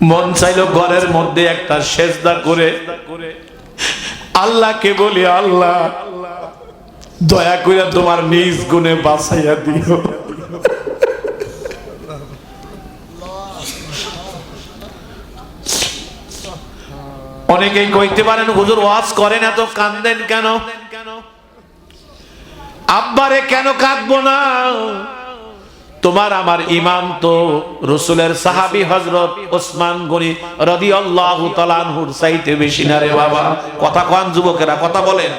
মন চাইলো ঘরের মধ্যে একটা সেজদা করে আল্লাহকে বলি, আল্লাহ দয়া করে তোমার নিজ গুণে বাঁচাইয়া দিও। অনেকেই কইতে পারেন, হুজুর ওয়াজ করেন এত কান্দেন কেন? আব্বারে কেন কাঁদবো না? তোমার আমার ইমাম তো রাসূলের সাহাবী হযরত ওসমান গনি রাদিয়াল্লাহু তাআলা আনহুর চাইতে বেশি না রে বাবা। কথা কোন যুবকেরা, কথা বলেন।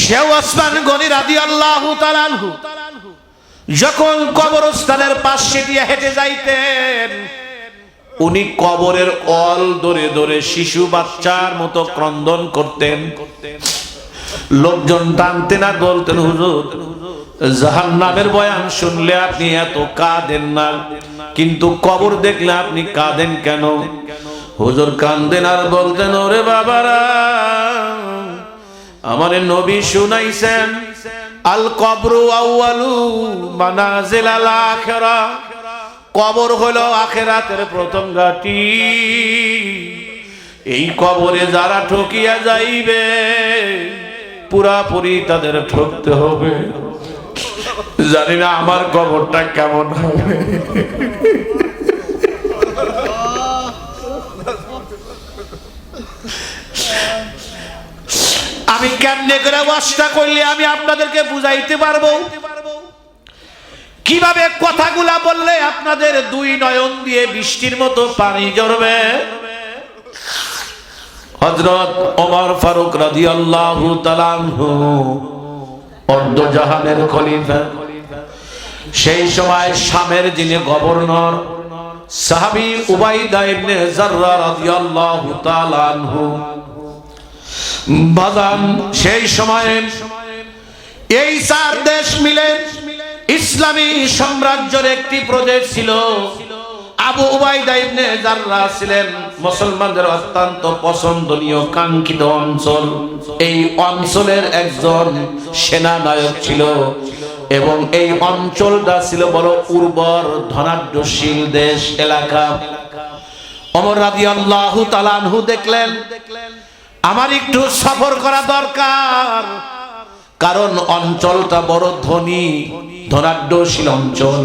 সে ওসমান গনি রাদিয়াল্লাহু তাআলা আনহু যখন কবরস্থানের পাশে দিয়ে হেঁটে যাইতেন, উনি কবরের অল ধরে ধরে শিশু বাচ্চার মতো ক্রন্দন করতেন। লোকজন টানতেন আর বলতেন, হুজুর জাহান্নামের বয়ান শুনলে আপনি এত কাঁদেন না, কিন্তু কবর দেখলে আপনি কাঁদেন কেন? হুজুর কাঁদেন আর বলতেন, ওরে বাবারা, আমারে নবী শুনাইছেন, আল কবরু আউয়ালু মানাজিলাল আখিরাহ, কবর হলো আখিরাতের প্রথম ঘাঁটি। এই কবরে যারা ঠকিয়া যাইবে পুরাপুরি তাদের ঠকতে হবে। জানি না আমার কবরটা কেমন হবে। আমি কেমনে করে ওয়াজটা করলে আমি আপনাদেরকে বুঝাইতে পারবো, কিভাবে কথাগুলা বললে আপনাদের দুই নয়ন দিয়ে বৃষ্টির মতো পানি ঝরবে। হযরত ওমর ফারুক রাদিয়াল্লাহু তাআলা আনহু অর্ধজাহানের খলিফা, সেই সময় শামের যিনি গভর্নর সাহাবী উবাইদা ইবনে জাররাহ রাদিয়াল্লাহু তাআলা আনহু বাজান, সেই সময়ে এই চার দেশ মিলে ইসলামী সাম্রাজ্যের একটি প্রদেশ ছিল। আবু উবাইদা ইবনে জাররাহ ছিলেন মুসলমানদের অত্যন্ত পছন্দনীয় কাঙ্ক্ষিত অঞ্চল। এই অঞ্চলের একজন সেনানায়ক ছিল এবং এই অঞ্চলটা ছিল বড় উর্বর ধনাঢ্যশীল দেশ এলাকা। ওমর রাদিয়াল্লাহু তাআলা আনহু দেখলেন, আমার একটু সফর করা দরকার, কারণ অঞ্চলটা বড় ধনী ধনাঢ্যশীল অঞ্চল।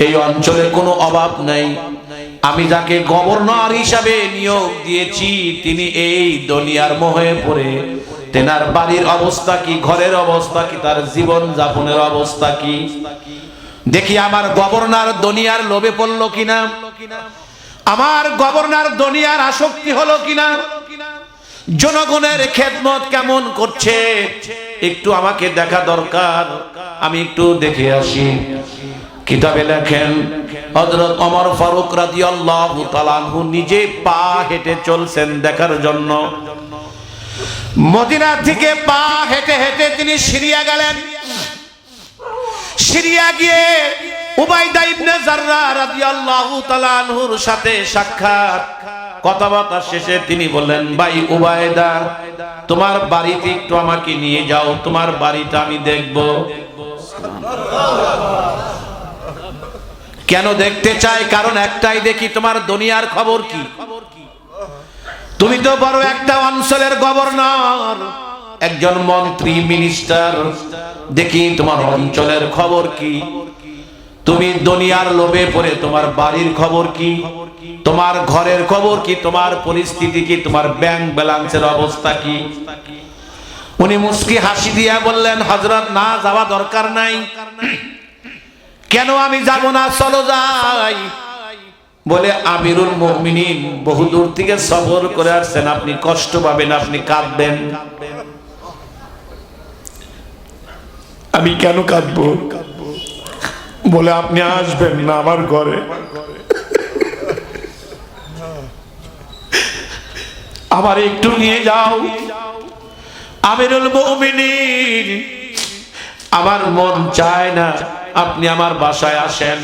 এই অঞ্চলে কোনো অভাব নাই। আমি যাকে গভর্নর হিসাবে নিয়োগ দিয়েছি তিনি এই দুনিয়ার মোহে পড়ে, তেনার বাড়ির অবস্থা কি, ঘরের অবস্থা কি, তার জীবন যাপনের অবস্থা কি, দেখি আমার গভর্নর দুনিয়ার লোভে পড়লো কিনা, আমার গভর্নর দুনিয়ার আসক্তি হলো কিনা, জনগণের খেদমত কেমন করছে, একটু আমাকে দেখা দরকার, আমি একটু দেখে আসি। কিতাবে লেখেন হযরত ওমর ফারুক রাদিয়াল্লাহু তাআলা আনহু নিজে পা হেঁটে চলছেন দেখার জন্য। মদিনা থেকে পা হেঁটে হেঁটে তিনি সিরিয়া গেলেন। সিরিয়া গিয়ে উবাইদা ইবনে জাররাহ রাদিয়াল্লাহু তাআলা আনহুর সাথে সাক্ষাৎ, কথাবার্তা শেষে তিনি বললেন, ভাই উবাইদা, তোমার বাড়িতে একটু আমাকে নিয়ে যাও, তোমার বাড়িটা আমি দেখব। কেন দেখতে চাই? কারণ একটাই, দেখি তোমার দুনিয়ার খবর কি। তুমি তো বড় একটা অঞ্চলের গভর্নর, একজন মন্ত্রী মিনিস্টার, দেখি তোমার অঞ্চলের খবর কি। তুমি দুনিয়ার লোভে পড়ে তোমার বাড়ির খবর কি, তোমার ঘরের খবর কি, তোমার পরিস্থিতি কি, তোমার ব্যাংক ব্যালেন্সের অবস্থা কি। উনি মুস্কি হাসি দিয়া বললেন, হযরত না, যাওয়া দরকার নাই। কেন আমি যাব না? চলো যাই। বলে, আমিরুল মুমিনিন বহু দূর থেকে সফর করে আসছেন, আপনি কষ্ট পাবেন, আপনি কাঁদবেন। আমি কেন কাঁদবো? বলে, আপনি আসবেন না আমার ঘরে, আমার একটু নিয়ে যাও। আমিরুল মুমিনিন, আমার মন চায় না আপনি আমার বাসায় আসেন।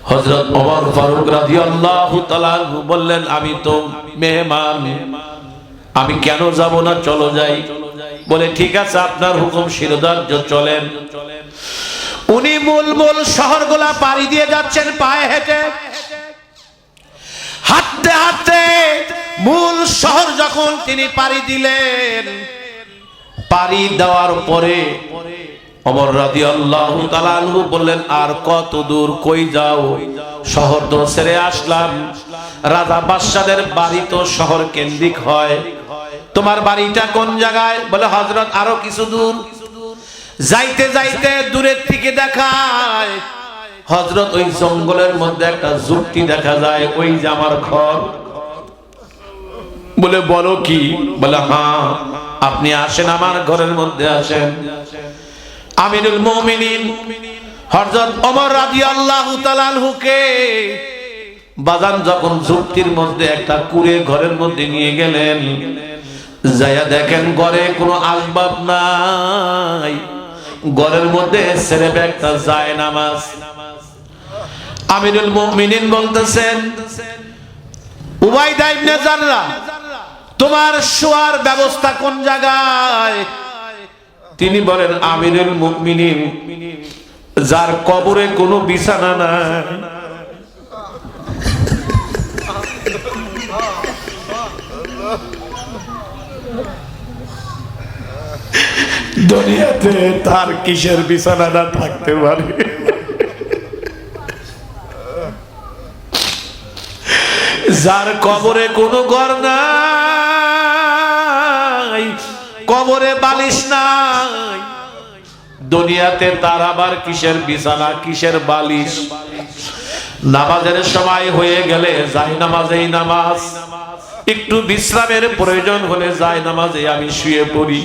হযরত ওমর ফারুক রাদিয়াল্লাহু তাআলা আনহু বললেন, আমি তো মেহমান, আমি কেন যাব না, চলো যাই। বলে, ঠিক আছে, আপনার হুকুম শিরোধার্য, চলেন। উনি মূল মূল শহরগুলা পাড়ি দিয়ে যাচ্ছেন পায়ে হেঁটে, হাঁটতে হাঁটতে মূল শহর যখন তিনি পাড়ি দিলেন, পাড়ি দেওয়ার পরে ওমর রাদিয়াল্লাহু তাআলা আনহু বললেন, আর কত দূর, কই যাও? শহর তো ছেড়ে আসলাম, রাজা বাদশাদের বাড়ি তো শহর কেন্দ্রিক হয়, তোমার বাড়িটা কোন জায়গায়? বলে হযরত আরো কিছু দূর। যাইতে যাইতে দূরের থেকে দেখায় হযরত ওই জঙ্গলের মধ্যে একটা যুক্তি দেখা যায়, ওই যে আমার ঘর। বলে বলো কি? বলে হ্যাঁ, আপনি আসেন, আমার ঘরের মধ্যে আসেন। আমিরুল মুমিনিন হযরত ওমর রাদিয়াল্লাহু তাআলা আনহুকে বাজান যখন যুক্তির মধ্যে একটা কুঁড়ে ঘরের মধ্যে নিয়ে গেলেন, যাইয়া দেখেন ঘরে কোনো আসবাব নাই, ঘরের মধ্যে সেরেফ একটা জায়নামাজ। আমিরুল মুমিনিন বলতেছেন, উবাইদা ইবনে জাররাহ, তোমার শোয়ার ব্যবস্থা কোন জায়গায়? তিনি বলেন, আমিরুল মুমিনিন, যার কবরে কোনো বিছানা নাই, দুনিয়াতে তার কিসের বিছানাটা থাকতে পারে? যার কবরে কোনো ঘর নাই, কবরে বালিশ নাই, দুনিয়াতে তার আবার কিসের বিছানা, কিসের বালিশ? নামাজের সময় হয়ে গেলে যাই নামাজেই নামাজ, একটু বিশ্রামের প্রয়োজন হলে যাই নামাজে আমি শুয়ে পড়ি।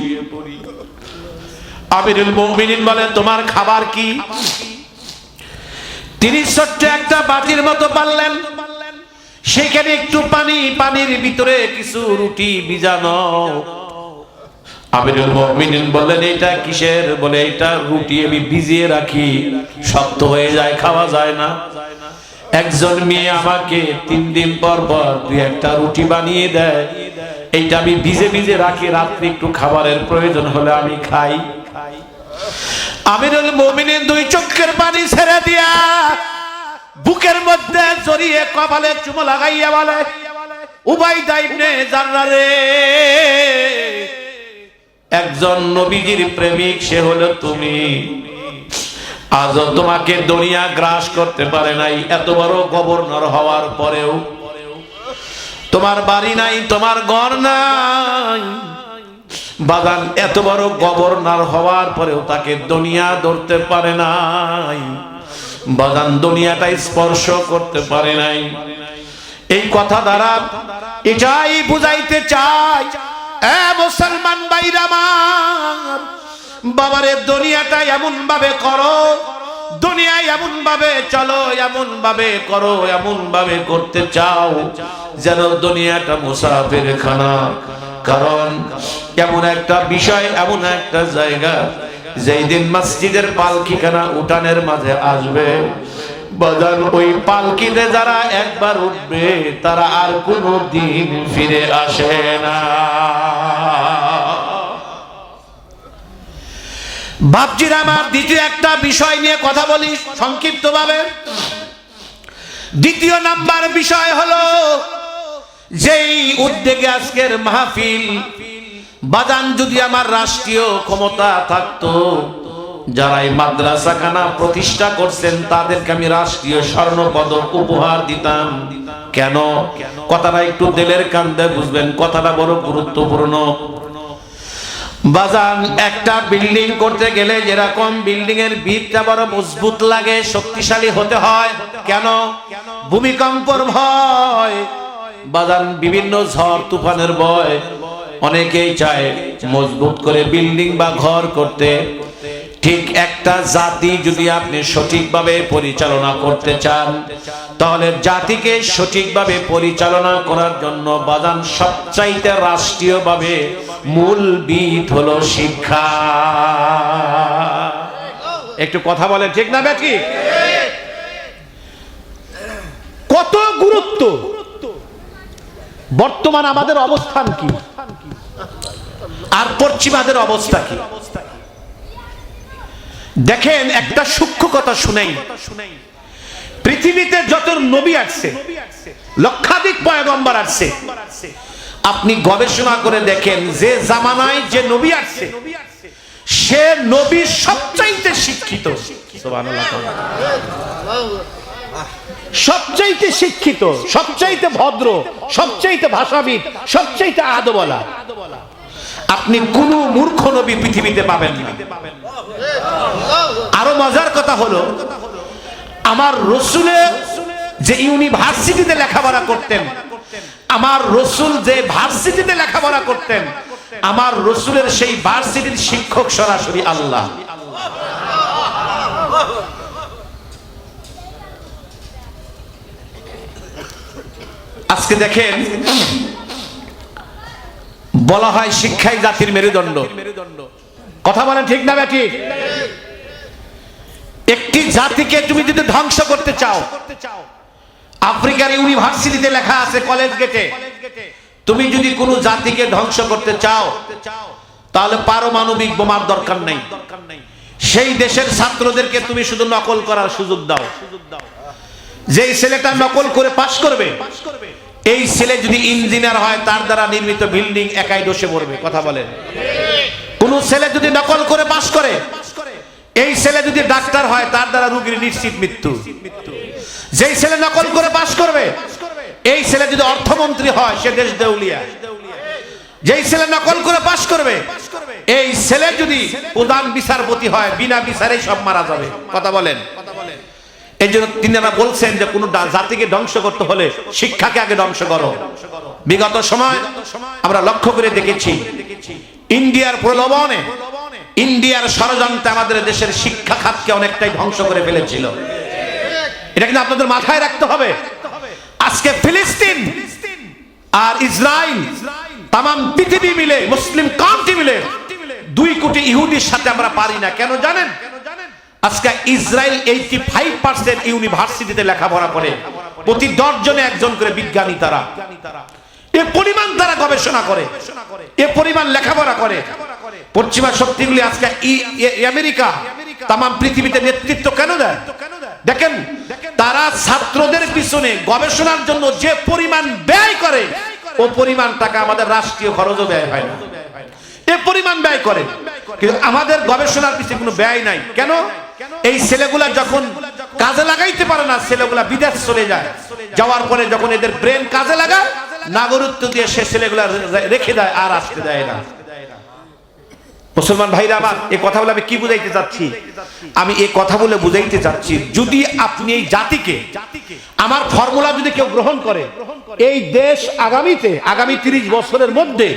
আমিরুল মুমিনিন বলেন, তোমার খাবার কি? তিনি ছোট্ট একটা বাটির মতো পারলেন, সেখানে একটু পানি, পানির ভিতরে কিছু রুটি ভিজানো। আমিরুল মুমিনিন বললেন, এটা কিসের? বলে এটা রুটি আমি ভিজিয়ে রাখি, শক্ত হয়ে যায়, খাওয়া যায় না। একজন মেয়ে আমাকে 3 দিন পর পর 2-1টা রুটি বানিয়ে দেয়, এইটা আমি ভিজে ভিজে রাখি, রাত্রে একটু খাবারের প্রয়োজন হলে আমি খাই। আমিরুল মুমিনিন 2 চোখের পানি ছেড়ে দিয়া বুকের মধ্যে জড়িয়ে কপালে চুমো লাগাইয়া বলে, উবাইদা ইবনে জাররাহ রে, একজন নবীজির প্রেমিক সে হলো তুমি। আজও তোমাকে দুনিয়া গ্রাস করতে পারে নাই, এত বড় গভর্নর হওয়ার পরেও তোমার বাড়ি নাই, তোমার ঘর নাই। বাগান এত বড় গভর্নর হওয়ার পরেও তাকে দুনিয়া ধরতে পারে নাই, বাগান দুনিয়াটা স্পর্শ করতে পারে নাই। এই কথা দ্বারা এটাই বুঝাইতে চাই, এ মুসলমান ভাইরা আমার, বাবারে দুনিয়াটা এমন ভাবে করো, দুনিয়ায় এমন ভাবে চলো, এমন ভাবে করো, এমন ভাবে করতে চাও যেন দুনিয়াটা মুসাফির খানা। কারণ এমন একটা বিষয়, এমন একটা জায়গা, যেই দিন মসজিদের পালকিখানা উঠানের মাঝে আসবে, বাজান ওই পালকিতে যারা একবার উঠবে তারা আর কোনো দিন ফিরে আসে না। বাপজিরা আমার, দ্বিতীয় একটা বিষয় নিয়ে কথা বলি সংক্ষিপ্তভাবে। দ্বিতীয় নাম্বার বিষয় হলো, যেই উদ্যোগে আজকের মাহফিল, বাজান যদি আমার রাষ্ট্রীয় ক্ষমতা থাকতো, যারা এই মাদ্রাসাখানা প্রতিষ্ঠা করছেন তাদেরকে আমি রাষ্ট্রীয় স্বর্ণপদক উপহার দিতাম। কেন? কথাটা একটু দিলের কান দিয়ে বুঝবেন, কথাটা বড় গুরুত্বপূর্ণ। বাজান একটা বিল্ডিং করতে গেলে যেরকম বিল্ডিং এর ভিতটা বড় মজবুত লাগে, শক্তিশালী হতে হয়। কেন? ভূমিকম্পর ভয়, বাজান বিভিন্ন ঝড় তুফানের ভয়, অনেকেই চায় মজবুত করে বিল্ডিং বা ঘর করতে। ঠিক একটা জাতি যদি আপনি সঠিকভাবে পরিচালনা করতে চান, তাহলে জাতিকে সঠিকভাবে পরিচালনা করার জন্য বাজান সবচাইতে রাষ্ট্রীয়ভাবে মূল ভিত হলো শিক্ষা। একটু কথা বলেন, ঠিক না বেঠি? কত গুরুত্ব! বর্তমান আমাদের অবস্থান কি আর পশ্চিমাদের অবস্থা কি? দেখেন একটা সূক্ষ্ম কথা শুনেই, পৃথিবীতে যত নবী আসছে, লক্ষাধিক পয়গম্বর আসছে, আপনি গবেষণা করে দেখেন যে জামানায় যে নবী আসছে সে নবী সবচাইতে শিক্ষিত, সুবহানাল্লাহ, সবচাইতে শিক্ষিত, সবচাইতে ভদ্র, সবচাইতে ভাষাবিদ, সবচাইতে আদবওয়ালা। আপনি কোন মূর্খ নবী পৃথিবীতে পাবেন না। আরো মজার কথা হলো, আমার রসুলের যে ইউনিভার্সিটিতে লেখাপড়া করতেন, আমার রসুল যে ভার্সিটিতে লেখাপড়া করতেন, আমার রসুলের সেই ভার্সিটির শিক্ষক সরাসরি আল্লাহ। আজকে দেখেন বলা হয় শিক্ষাই জাতির মেরুদণ্ড, কথা বলেন ঠিক না ব্যাটি? একটি জাতিকে তুমি যদি ধ্বংস করতে চাও, আফ্রিকার ইউনিভার্সিটিতে লেখা আছে কলেজ গেটে, তুমি যদি কোনো জাতিকে ধ্বংস করতে চাও তাহলে পারমাণবিক বোমার দরকার নেই, সেই দেশের ছাত্রদেরকে তুমি শুধু নকল করার সুযোগ দাও। যেই ছেলেটা নকল করে পাশ করবে, এই ছেলে যদি ইঞ্জিনিয়ার হয় তার দ্বারা নির্মিত বিল্ডিং একাই ধসে পড়বে, কথা বলেন। কোন ছেলে যদি নকল করে পাশ করে, এই ছেলে যদি ডাক্তার হয় তার দ্বারা রোগীর নিশ্চিত মৃত্যু। যেই ছেলে নকল করে পাশ করবে, এই ছেলে যদি অর্থমন্ত্রী হয় সে দেশ দেউলিয়া। যেই ছেলে নকল করে পাশ করবে, এই ছেলে যদি প্রধান বিচারপতি হয় বিনা বিচারে সব মারা যাবে, কথা বলেন। এই জন্য তিনারা বলছেন যে কোন জাতিকে ধ্বংস করতে হলে শিক্ষাকে আগে ধ্বংস করো। বিগত সময় আমরা লক্ষ্য করে দেখেছি ইন্ডিয়ার প্রলোভনে, ইন্ডিয়ার ষড়যন্ত্রে আমাদের দেশের শিক্ষা খাতকে অনেকটাই ধ্বংস করে ফেলেছিল। এটা কিন্তু আপনাদের মাথায় রাখতে হবে। আজকে ফিলিস্তিন আর ইসরায়েল, তাম পৃথিবী মিলে, মুসলিম কান্ট্রি মিলে 2 কোটি ইহুদির সাথে আমরা পারি না। কেন জানেন? আজকে ইসরায়েল 85% ইউনিভার্সিটিতে লেখাপড়া করে, প্রতি 10 জনে একজন করে বিজ্ঞানী। তারা এ পরিমাণ তারা গবেষণা করে, এ পরিমাণ লেখাপড়া করে। পশ্চিমা শক্তিগুলি আজকে আমেরিকা তাম পৃথিবীতে নেতৃত্ব কেন দেয়? দেখেন তারা ছাত্রদের পিছনে গবেষণার জন্য যে পরিমাণ ব্যয় করে, ও পরিমাণ টাকা আমাদের রাষ্ট্রীয় খরচও ব্যয় হয় না। এ পরিমাণ ব্যয় করে, কিন্তু আমাদের গবেষণার পিছনে কোনো ব্যয় নাই। কেন? এই ছেলেগুলা যখন কাজে লাগাইতে পারে না, ছেলেগুলা বিদেশ চলে যায়। যাওয়ার পরে যখন এদের ব্রেন কাজে লাগায়, নাগরিকত্ব দিয়ে সে ছেলেগুলা রেখে দেয়, আর আসতে দেয় না। মুসলমান ভাইরা আমার, এই কথা বলে আমি কি বুঝাইতে চাচ্ছি? আমি এই কথা বলে বুঝাইতে চাচ্ছি, যদি আপনি এই জাতিকে, আমার ফর্মুলা যদি কেউ গ্রহণ করে, এই দেশ আগামী 30 বছরের মধ্যে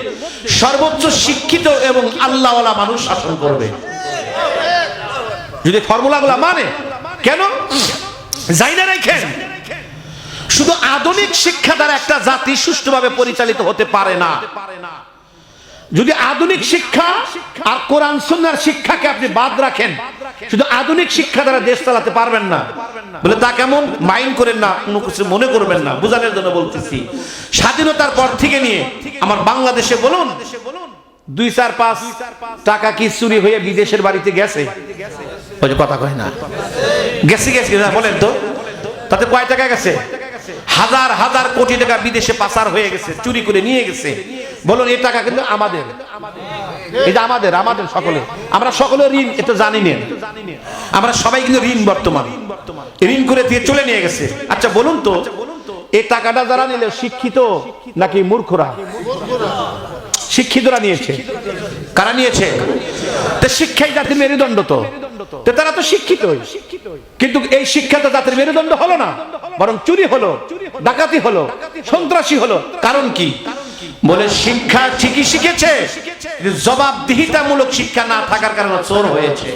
সর্বোচ্চ শিক্ষিত এবং আল্লাহওয়ালা মানুষ শাসন করবে, যদি ফর্মুলাগুলো মানে। কেন যাই না রাখেন, শুধু আধুনিক শিক্ষা দ্বারা একটা জাতি সুষ্ঠুভাবে পরিচালিত হতে পারে না। যদি আধুনিক শিক্ষা আর কোরআন সুন্নাহর শিক্ষাকে আপনি বাদ রাখেন, শুধু আধুনিক শিক্ষা দ্বারা দেশ চালাতে পারবেন না। বলে তা কেমন? মাইন্ড করেন না, কোনো কিছু মনে করবেন না, বোঝানোর জন্য বলতেছি। স্বাধীনতার পর থেকে নিয়ে আমার বাংলাদেশে বলুন 2-4-5 টাকা কি চুরি হয়ে বিদেশের বাড়িতে গেছে? ওই যে কথা কয় না, গেছে বলেন তো, তাতে কয় টাকা গেছে? হাজার হাজার কোটি টাকা বিদেশে পাচার হয়ে গেছে, চুরি করে নিয়ে গেছে। বলুন এই টাকা কিন্তু আমাদের, এটা আমাদের সকলে, আমরা সকলে ঋণ, এটা জানি না, আমরা সবাই কিন্তু ঋণ, বর্তমান ঋণ করে দিয়ে চলে নিয়ে গেছে। আচ্ছা বলুন তো, এই টাকাটা যারা নিলে শিক্ষিত নাকি মূর্খরা? শিক্ষিতরা নিয়েছে। কারা নিয়েছে? শিক্ষাই জাতির মেরুদণ্ড, তো তারা তো শিক্ষিত, কিন্তু এই শিক্ষা তো জাতির মেরুদণ্ড হলো না, বরং চুরি হলো, ডাকাতি হলো, সন্ত্রাসী হলো। কারণ কি? বলে শিক্ষা ঠিকই শিখেছে, জবাবদিহিতামূলক শিক্ষা না থাকার কারণে চোর হয়েছে।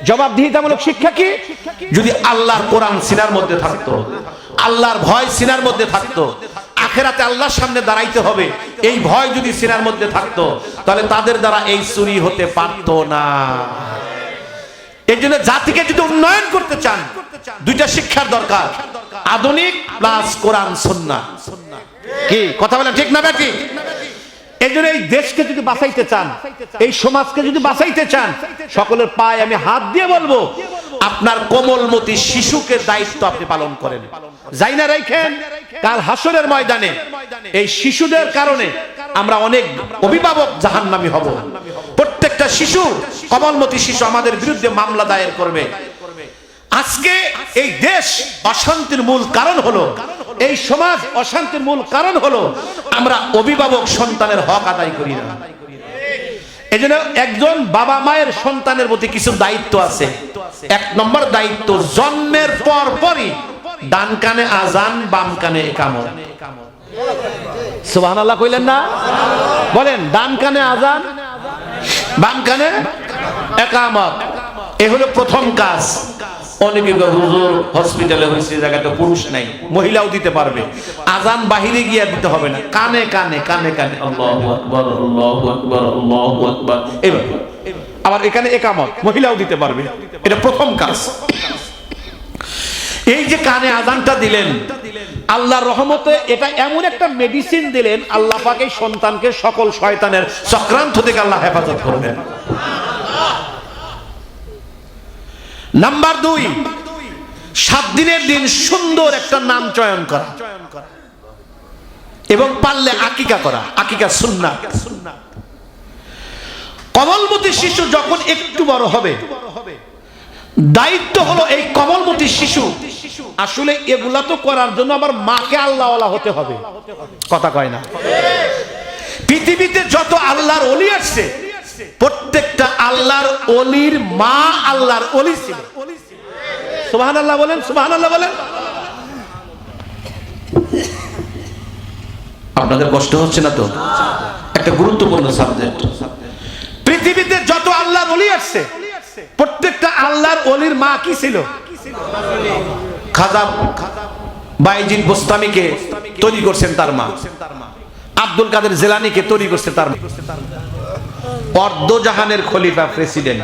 জবাবদিহিতামূলক শিক্ষা কি? যদি আল্লাহর কোরআন সিনার মধ্যে থাকতো, আল্লাহর ভয় সিনার মধ্যে থাকতো, আখেরাতে আল্লাহর সামনে দাঁড়াইতে হবে, এই ভয় যদি সিনার মধ্যে থাকতো, তাহলে তাদের দ্বারা এই চুরি হতে পারত না। এই জন্য জাতিকে যদি উন্নয়ন করতে চান, 2টা শিক্ষার দরকার, আধুনিক প্লাস কোরআন সুন্নাহ। কি কথা বলেন ঠিক না বেটি? এইজন্য এই দেশকে যদি বাঁচাইতে চান, এই সমাজকে যদি বাঁচাইতে চান, সকলের পায়ে আমি হাত দিয়ে বলবো, আপনার কোমলমতি শিশুকে দায়িত্ব আপনি পালন করেন। যাই না রাখেন, কাল হাসরের ময়দানে এই শিশুদের কারণে আমরা অনেক অভিভাবক জাহান্নামী হব। প্রত্যেকটা শিশু, কোমলমতি শিশু আমাদের বিরুদ্ধে মামলা দায়ের করবে। আজকে এই দেশ অশান্তির মূল কারণ হলো, এই সমাজ অশান্তির মূল কারণ হলো আমরা অভিভাবক সন্তানের হক আদায় করি না। এজন্য একজন বাবা মায়ের সন্তানের প্রতি কিছু দায়িত্ব আছে। এক নম্বর দায়িত্ব, জন্মের পর পরই ডান কানে আজান, বাম কানে ইকামত। সুবহানাল্লাহ কইলেন না? বলেন, ডান কানে আজান, বাম কানে ইকামত। এ হলো প্রথম কাজ। অনেকে হুজুর হসপিটালে হয়েছে, জায়গাতে পুরুষ নাই, মহিলাও দিতে পারবে। আজান বাহিরে গিয়ে দিতে হবে না, কানে কানে কানে কানে আল্লাহু আকবার, আল্লাহু আকবার, আল্লাহু আকবার। এবার আবার এখানে ইকামত মহিলাও দিতে পারবে। এটা প্রথম কাজ। এই যে কানে আজানটা দিলেন, আল্লাহর রহমতে এটা এমন একটা মেডিসিন দিলেন, আল্লাহ পাক এই সন্তানকে সকল শয়তানের চক্রান্ত থেকে আল্লাহ হেফাজত করবেন। নাম্বার 2, 7 দিনের দিন সুন্দর একটা নাম চয়ন করা এবং পারলে আকিকা করা। আকিকা সুন্নাত। কোমলমতি শিশু যখন একটু বড় হবে, দায়িত্ব হলো এই কোমলমতি শিশু আসলে এগুলা তো করার জন্য আবার মাকে আল্লাহওয়ালা হতে হবে। কথা কয় না? পৃথিবীতে যত আল্লাহর ওলি আসছে, প্রত্যেকটা আল্লাহর ওলির মা আল্লাহর ওলি ছিল। সুবহানাল্লাহ বলেন, সুবহানাল্লাহ বলেন। আপনাদের কষ্ট হচ্ছে না তো? একটা গুরুত্বপূর্ণ সাবজেক্ট। পৃথিবীতে যত আল্লাহর ওলি আসছে, প্রত্যেকটা আল্লাহর ওলির মা কি ছিল? খাজা বাইজিদ বোস্তামিকে তৈরি করছেন তার মা, আব্দুল কাদের জিলানীকে তৈরি করছে তার মা, অর্ধজাহানের খলিফা, প্রেসিডেন্ট।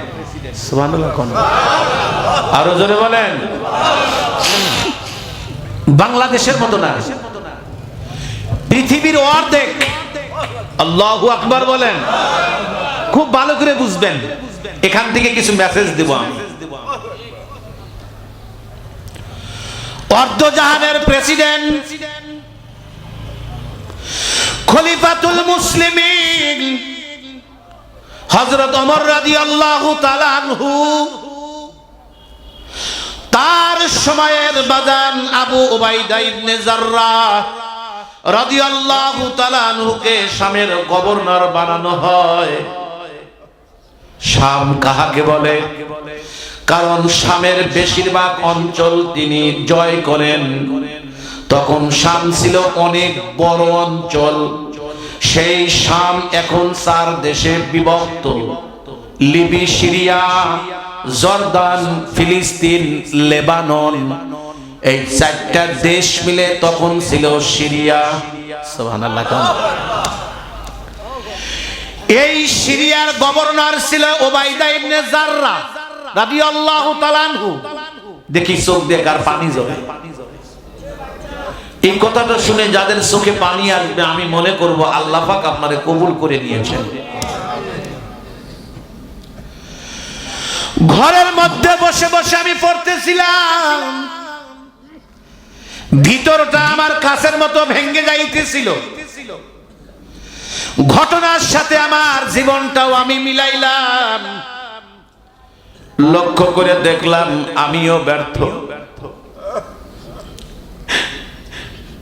সুবহানাল্লাহ কোন? আরো জোরে বলেন। বাংলাদেশের মতো না, পৃথিবীর অর্ধেক। আল্লাহু আকবার বলেন। খুব ভালো করে বুঝবেন, এখান থেকে কিছু মেসেজ দেব আমি। অর্ধজাহানের প্রেসিডেন্ট, খলিফাতুল মুসলিমিন হযরত ওমর রাদিয়াল্লাহু তাআলা আনহু, তার সময়ের বাজান আবু উবাইদা ইবনে জাররাহ রাদিয়াল্লাহু তাআলা আনহুকে শামের গভর্নর বানানো হয়। শাম কাহাকে বলে? কারণ শামের বেশিরভাগ অঞ্চল তিনি জয় করেন। তখন শাম ছিল অনেক বড় অঞ্চল। সেই শাম এখন 4 দেশে বিভক্ত: লিবি, সিরিয়া, জর্দান, ফিলিস্তিন, লেবানন। এই 4টা দেশ মিলে তখন ছিল সিরিয়া। সুবহানাল্লাহ। এই সিরিয়ার গভর্নর ছিল উবাইদা ইবনে জাররাহ রাদিয়াল্লাহু তাআলা আনহু। দেখি চোখ দিয়ে কার পানি ঝরে। এই কথাটা শুনে যাদের চোখে পানি আসবে, আমি মনে করব আল্লাহ পাক আপনারে কবুল করে নিয়েছেন। ঘরের মধ্যে বসে বসে আমি পড়তেছিলাম, ভিতরটা আমার কাছের মতো ভেঙে যাইতেছিল। ঘটনার সাথে আমার জীবনটাও আমি মিলাইলাম, লক্ষ্য করে দেখলাম আমিও ব্যর্থ।